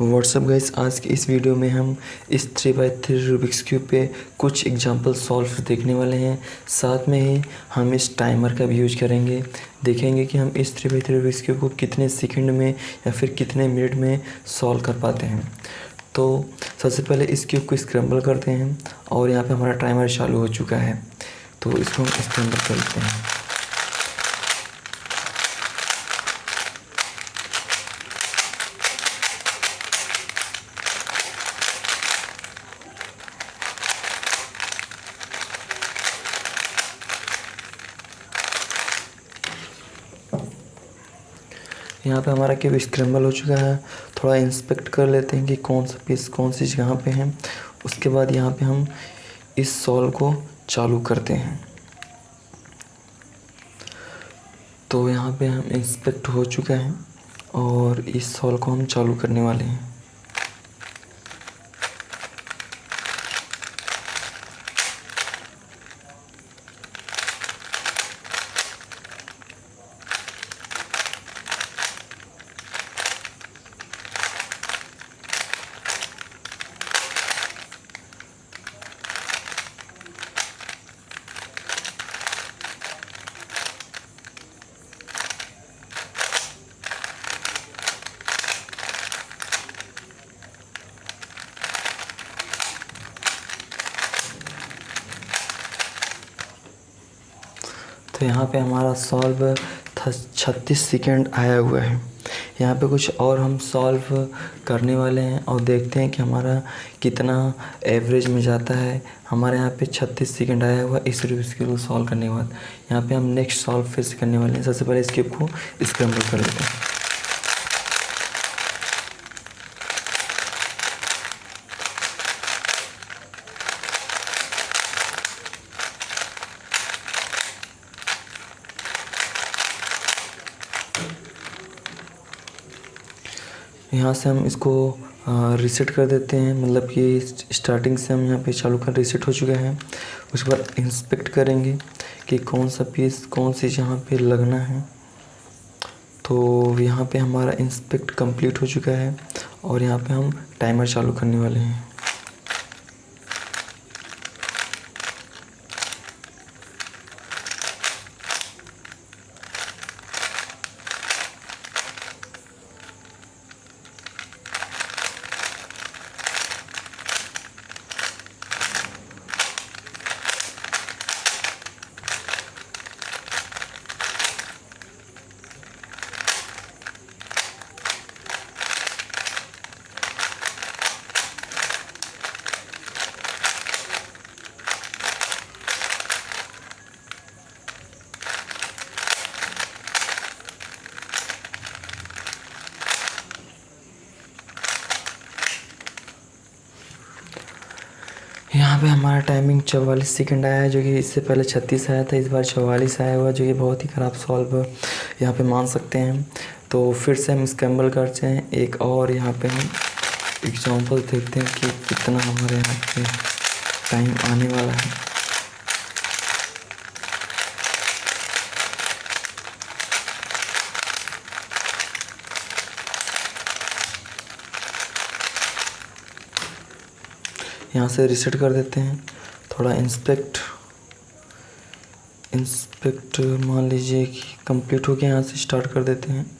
WhatsApp guys, आज की इस वीडियो में हम इस 3x3 रूबिक्स क्यूब पे कुछ एग्जांपल सॉल्व देखने वाले हैं। साथ में ही हम इस टाइमर का भी यूज करेंगे। देखेंगे कि हम इस 3x3 रूबिक्स क्यूब को कितने सेकंड में या फिर कितने मिनट में सॉल्व कर पाते हैं। तो सबसे पहले इस क्यूब को स्क्रैम्बल करते हैं और यहाँ पर हमारा टाइमर चालू हो चुका है, तो इसको हम स्क्रैम्बल कर लेते हैं। यहाँ पे हमारा क्यूब स्क्रैम्बल हो चुका है। थोड़ा इंस्पेक्ट कर लेते हैं कि कौन सा पीस कौन सी जगह पे है। उसके बाद यहाँ पे हम इस सॉल्व को चालू करते हैं। तो यहाँ पे हम इंस्पेक्ट हो चुका है और इस सॉल्व को हम चालू करने वाले हैं। तो यहाँ पे हमारा सॉल्व 36 सेकेंड आया हुआ है। यहाँ पे कुछ और हम सॉल्व करने वाले हैं और देखते हैं कि हमारा कितना एवरेज में जाता है। हमारे यहाँ पे 36 सेकेंड आया हुआ इस रूबिक्स क्यूब को सॉल्व करने के बाद। यहाँ पे हम नेक्स्ट सॉल्व फिर से करने वाले हैं। सबसे पहले इस क्यूब को स्क्रैम्बल कर लेते हैं। यहाँ से हम इसको रीसेट कर देते हैं, मतलब कि स्टार्टिंग से हम यहाँ पे चालू कर रीसेट हो चुका है। उसके बाद इंस्पेक्ट करेंगे कि कौन सा पीस कौन सी जहाँ पे लगना है। तो यहाँ पे हमारा इंस्पेक्ट कंप्लीट हो चुका है और यहाँ पे हम टाइमर चालू करने वाले हैं। यहाँ पे हमारा टाइमिंग 44 सेकंड आया है, जो कि इससे पहले 36 आया था। इस बार 44 आया हुआ, जो कि बहुत ही ख़राब सॉल्व यहाँ पे मान सकते हैं। तो फिर से हम स्क्रैम्बल करते हैं एक और। यहाँ पे हम एग्जांपल देखते हैं कि कितना हमारे यहाँ पे टाइम आने वाला है। यहाँ से रीसेट कर देते हैं। थोड़ा इंस्पेक्ट मान लीजिए कि कंप्लीट हो गया। यहाँ से स्टार्ट कर देते हैं।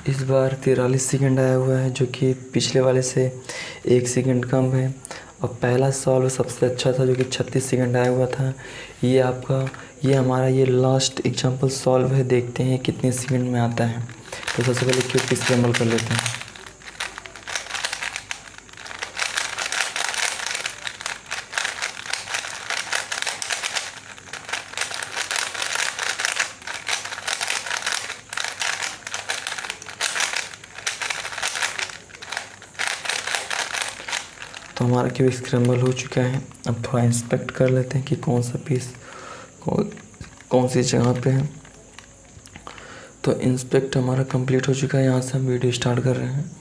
इस बार 43 सेकंड आया हुआ है, जो कि पिछले वाले से 1 सेकंड कम है। और पहला सॉल्व सबसे अच्छा था, जो कि 36 सेकंड आया हुआ था। ये हमारा लास्ट एग्जांपल सॉल्व है। देखते हैं कितने सेकंड में आता है। तो सबसे पहले क्यूब को स्क्रैम्बल कर लेते हैं। तो हमारा क्यूब स्क्रैम्बल हो चुका है। अब थोड़ा इंस्पेक्ट कर लेते हैं कि कौन सा पीस कौन सी जगह पे है। तो इंस्पेक्ट हमारा कंप्लीट हो चुका है। यहाँ से हम वीडियो स्टार्ट कर रहे हैं।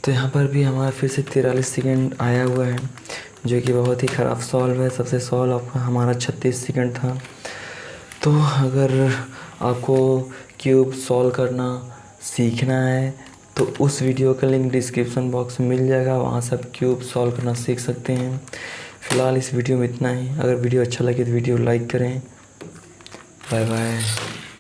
तो यहाँ पर भी हमारा फिर से 43 सेकंड आया हुआ है, जो कि बहुत ही ख़राब सॉल्व है। सबसे सॉल्व आपका हमारा 36 सेकंड था। तो अगर आपको क्यूब सॉल्व करना सीखना है तो उस वीडियो का लिंक डिस्क्रिप्शन बॉक्स में मिल जाएगा, वहाँ से आप क्यूब सॉल्व करना सीख सकते हैं। फ़िलहाल इस वीडियो में इतना ही। अगर वीडियो अच्छा लगे तो वीडियो लाइक करें। Bye bye.